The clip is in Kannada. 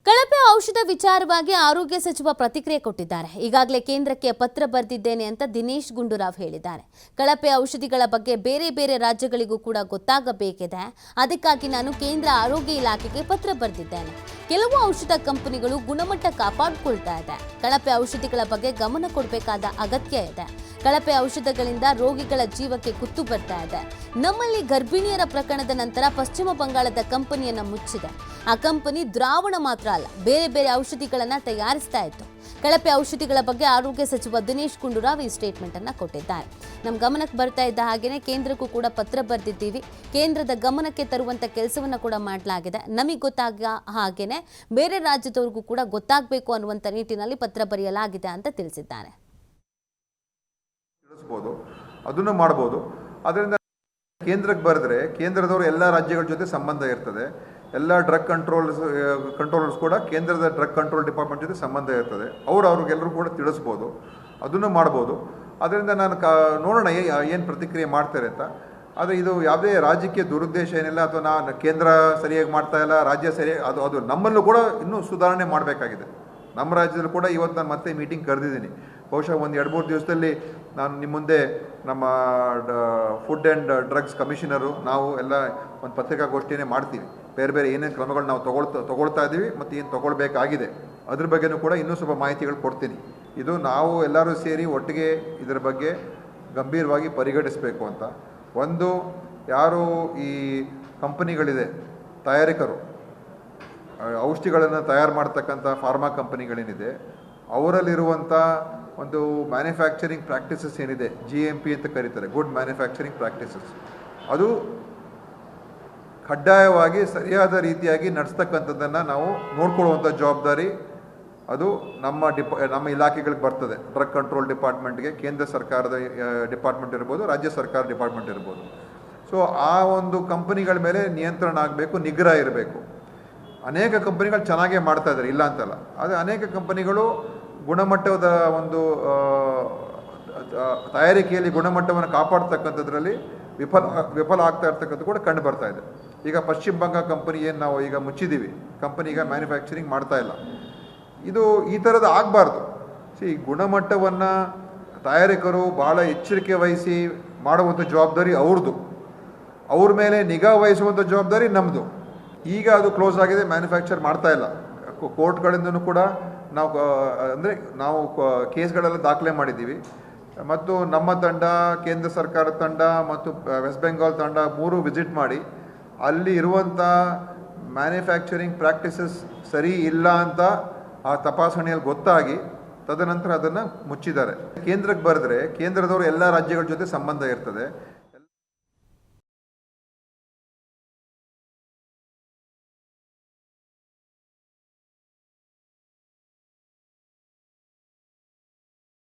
ಕಳಪೆ ಔಷಧ ವಿಚಾರವಾಗಿ ಆರೋಗ್ಯ ಸಚಿವ ಪ್ರತಿಕ್ರಿಯೆ ಕೊಟ್ಟಿದ್ದಾರೆ. ಈಗಾಗಲೇ ಕೇಂದ್ರಕ್ಕೆ ಪತ್ರ ಬರೆದಿದ್ದೇನೆ ಅಂತ ದಿನೇಶ್ ಗುಂಡೂರಾವ್ ಹೇಳಿದ್ದಾರೆ. ಕಳಪೆ ಔಷಧಿಗಳ ಬಗ್ಗೆ ಬೇರೆ ಬೇರೆ ರಾಜ್ಯಗಳಿಗೂ ಕೂಡ ಗೊತ್ತಾಗಬೇಕಿದೆ. ಅದಕ್ಕಾಗಿ ನಾನು ಕೇಂದ್ರ ಆರೋಗ್ಯ ಇಲಾಖೆಗೆ ಪತ್ರ ಬರೆದಿದ್ದೇನೆ. ಕೆಲವು ಔಷಧ ಕಂಪನಿಗಳು ಗುಣಮಟ್ಟ ಕಾಪಾಡಿಕೊಳ್ತಾ ಇದೆ. ಕಳಪೆ ಔಷಧಿಗಳ ಬಗ್ಗೆ ಗಮನ ಕೊಡಬೇಕಾದ ಅಗತ್ಯ ಇದೆ. ಕಳಪೆ ಔಷಧಗಳಿಂದ ರೋಗಿಗಳ ಜೀವಕ್ಕೆ ಕುತ್ತು ಬರ್ತಾ ಇದೆ. ನಮ್ಮಲ್ಲಿ ಗರ್ಭಿಣಿಯರ ಪ್ರಕರಣದ ನಂತರ ಪಶ್ಚಿಮ ಬಂಗಾಳದ ಕಂಪನಿಯನ್ನ ಮುಚ್ಚಿದೆ. ಆ ಕಂಪನಿ ದ್ರಾವಣ ಮಾತ್ರ ಅಲ್ಲ, ಬೇರೆ ಬೇರೆ ಔಷಧಿಗಳನ್ನ ತಯಾರಿಸ್ತಾ ಇತ್ತು. ಕಳಪೆ ಔಷಧಿಗಳ ಬಗ್ಗೆ ಆರೋಗ್ಯ ಸಚಿವ ದಿನೇಶ್ ಗುಂಡೂರಾವ್ ಈ ಸ್ಟೇಟ್ಮೆಂಟ್ ಅನ್ನ ಕೊಟ್ಟಿದ್ದಾರೆ. ನಮ್ಮ ಗಮನಕ್ಕೆ ಬರ್ತಾ ಇದ್ದ ಹಾಗೇನೆ ಕೇಂದ್ರಕ್ಕೂ ಕೂಡ ಪತ್ರ ಬರೆದಿದ್ದೀವಿ. ಕೇಂದ್ರದ ಗಮನಕ್ಕೆ ತರುವಂತ ಕೆಲಸವನ್ನ ಕೂಡ ಮಾಡಲಾಗಿದೆ. ನಮಗೆ ಗೊತ್ತಾಗ ಹಾಗೇನೆ ಬೇರೆ ರಾಜ್ಯದವರಿಗೂ ಕೂಡ ಗೊತ್ತಾಗಬೇಕು ಅನ್ನುವಂತ ನಿಟ್ಟಿನಲ್ಲಿ ಪತ್ರ ಬರೆಯಲಾಗಿದೆ ಅಂತ ತಿಳಿಸಿದ್ದಾರೆ. ಅದನ್ನು ಮಾಡಬಹುದು. ಅದರಿಂದ ಕೇಂದ್ರಕ್ಕೆ ಬರೆದ್ರೆ ಕೇಂದ್ರದವರು ಎಲ್ಲ ರಾಜ್ಯಗಳ ಜೊತೆ ಸಂಬಂಧ ಇರ್ತದೆ. ಎಲ್ಲ ಡ್ರಗ್ ಕಂಟ್ರೋಲರ್ಸ್ ಕೂಡ ಕೇಂದ್ರದ ಡ್ರಗ್ ಕಂಟ್ರೋಲ್ ಡಿಪಾರ್ಟ್ಮೆಂಟ್ ಜೊತೆ ಸಂಬಂಧ ಇರ್ತದೆ. ಅವ್ರಿಗೆಲ್ಲರೂ ಕೂಡ ತಿಳಿಸ್ಬೋದು, ಅದನ್ನು ಮಾಡ್ಬೋದು. ಅದರಿಂದ ನಾನು ನೋಡೋಣ ಏನು ಪ್ರತಿಕ್ರಿಯೆ ಮಾಡ್ತಾರೆ ಅಂತ. ಆದರೆ ಇದು ಯಾವುದೇ ರಾಜ್ಯಕ್ಕೆ ದುರುದ್ದೇಶ ಏನಿಲ್ಲ, ಅಥವಾ ನಾನು ಕೇಂದ್ರ ಸರಿಯಾಗಿ ಮಾಡ್ತಾ ಇಲ್ಲ, ರಾಜ್ಯ ಸರಿಯಾಗಿ ಅದು ನಮ್ಮಲ್ಲೂ ಕೂಡ ಇನ್ನೂ ಸುಧಾರಣೆ ಮಾಡಬೇಕಾಗಿದೆ. ನಮ್ಮ ರಾಜ್ಯದಲ್ಲೂ ಕೂಡ ಇವತ್ತು ನಾನು ಮತ್ತೆ ಮೀಟಿಂಗ್ ಕರೆದಿದ್ದೀನಿ. ಬಹುಶಃ ಒಂದು 2-3 ದಿವಸದಲ್ಲಿ ನಾನು ನಿಮ್ಮ ಮುಂದೆ ನಮ್ಮ ಫುಡ್ ಆ್ಯಂಡ್ ಡ್ರಗ್ಸ್ ಕಮಿಷನರು ನಾವು ಎಲ್ಲ ಒಂದು ಪತ್ರಿಕಾಗೋಷ್ಠಿಯೇ ಮಾಡ್ತೀವಿ. ಬೇರೆ ಬೇರೆ ಏನೇನು ಕ್ರಮಗಳು ನಾವು ತಗೊಳ್ತಾ ಇದ್ದೀವಿ ಮತ್ತು ಏನು ತೊಗೊಳ್ಬೇಕಾಗಿದೆ ಅದ್ರ ಬಗ್ಗೆನೂ ಕೂಡ ಇನ್ನೂ ಸ್ವಲ್ಪ ಮಾಹಿತಿಗಳು ಕೊಡ್ತೀನಿ. ಇದು ನಾವು ಎಲ್ಲರೂ ಸೇರಿ ಒಟ್ಟಿಗೆ ಇದರ ಬಗ್ಗೆ ಗಂಭೀರವಾಗಿ ಪರಿಗಣಿಸಬೇಕು ಅಂತ. ಒಂದು, ಯಾರು ಈ ಕಂಪನಿಗಳಿದೆ, ತಯಾರಕರು, ಔಷಧಿಗಳನ್ನು ತಯಾರು ಮಾಡ್ತಕ್ಕಂಥ ಫಾರ್ಮಾ ಕಂಪನಿಗಳೇನಿದೆ, ಅವರಲ್ಲಿರುವಂಥ ಒಂದು ಮ್ಯಾನುಫ್ಯಾಕ್ಚರಿಂಗ್ ಪ್ರಾಕ್ಟೀಸಸ್ ಏನಿದೆ, GMP ಅಂತ ಕರೀತಾರೆ, ಗುಡ್ ಮ್ಯಾನುಫ್ಯಾಕ್ಚರಿಂಗ್ ಪ್ರಾಕ್ಟೀಸಸ್, ಅದು ಕಡ್ಡಾಯವಾಗಿ ಸರಿಯಾದ ರೀತಿಯಾಗಿ ನಡೆಸ್ತಕ್ಕಂಥದ್ದನ್ನು ನಾವು ನೋಡ್ಕೊಳ್ಳುವಂಥ ಜವಾಬ್ದಾರಿ ಅದು ನಮ್ಮ ಇಲಾಖೆಗಳಿಗೆ ಬರ್ತದೆ. ಡ್ರಗ್ ಕಂಟ್ರೋಲ್ ಡಿಪಾರ್ಟ್ಮೆಂಟ್ಗೆ ಕೇಂದ್ರ ಸರ್ಕಾರದ ಡಿಪಾರ್ಟ್ಮೆಂಟ್ ಇರ್ಬೋದು, ರಾಜ್ಯ ಸರ್ಕಾರ ಡಿಪಾರ್ಟ್ಮೆಂಟ್ ಇರ್ಬೋದು. ಸೊ ಆ ಒಂದು ಕಂಪನಿಗಳ ಮೇಲೆ ನಿಯಂತ್ರಣ ಆಗಬೇಕು, ನಿಗ್ರಹ ಇರಬೇಕು. ಅನೇಕ ಕಂಪನಿಗಳು ಚೆನ್ನಾಗೇ ಮಾಡ್ತಾ ಇದ್ದಾರೆ, ಇಲ್ಲ ಅಂತಲ್ಲ. ಆದರೆ ಅನೇಕ ಕಂಪನಿಗಳು ಗುಣಮಟ್ಟದ ಒಂದು ತಯಾರಿಕೆಯಲ್ಲಿ ಗುಣಮಟ್ಟವನ್ನು ಕಾಪಾಡ್ತಕ್ಕಂಥದ್ರಲ್ಲಿ ವಿಫಲ ಆಗ್ತಾ ಇರ್ತಕ್ಕಂಥ ಕೂಡ ಕಂಡು ಬರ್ತಾ ಇದೆ. ಈಗ ಪಶ್ಚಿಮ ಬಂಗಾಳ ಕಂಪನಿ ಏನು ನಾವು ಈಗ ಮುಚ್ಚಿದ್ದೀವಿ, ಕಂಪನಿ ಈಗ ಮ್ಯಾನುಫ್ಯಾಕ್ಚರಿಂಗ್ ಮಾಡ್ತಾ ಇಲ್ಲ. ಇದು ಈ ಥರದ್ದು ಆಗಬಾರ್ದು. ಗುಣಮಟ್ಟವನ್ನು ತಯಾರಕರು ಭಾಳ ಎಚ್ಚರಿಕೆ ವಹಿಸಿ ಮಾಡುವಂಥ ಜವಾಬ್ದಾರಿ ಅವ್ರದ್ದು, ಅವ್ರ ಮೇಲೆ ನಿಗಾ ವಹಿಸುವಂಥ ಜವಾಬ್ದಾರಿ ನಮ್ಮದು. ಈಗ ಅದು ಕ್ಲೋಸ್ ಆಗಿದೆ, ಮ್ಯಾನುಫ್ಯಾಕ್ಚರ್ ಮಾಡ್ತಾ ಇಲ್ಲ. ಕೋರ್ಟ್ಗಳಿಂದನೂ ಕೂಡ ನಾವು ಕೇಸ್ಗಳೆಲ್ಲ ದಾಖಲೆ ಮಾಡಿದ್ದೀವಿ. ಮತ್ತು ನಮ್ಮ ತಂಡ, ಕೇಂದ್ರ ಸರ್ಕಾರದ ತಂಡ ಮತ್ತು ವೆಸ್ಟ್ ಬೆಂಗಾಲ್ ತಂಡ 3 ವಿಸಿಟ್ ಮಾಡಿ ಅಲ್ಲಿ ಇರುವಂಥ ಮ್ಯಾನುಫ್ಯಾಕ್ಚರಿಂಗ್ ಪ್ರಾಕ್ಟೀಸಸ್ ಸರಿ ಇಲ್ಲ ಅಂತ ಆ ತಪಾಸಣೆಯಲ್ಲಿ ಗೊತ್ತಾಗಿ ತದನಂತರ ಅದನ್ನು ಮುಚ್ಚಿದ್ದಾರೆ. ಕೇಂದ್ರಕ್ಕೆ ಬರೆದ್ರೆ ಕೇಂದ್ರದವರು ಎಲ್ಲ ರಾಜ್ಯಗಳ ಜೊತೆ ಸಂಬಂಧ ಇರ್ತದೆ.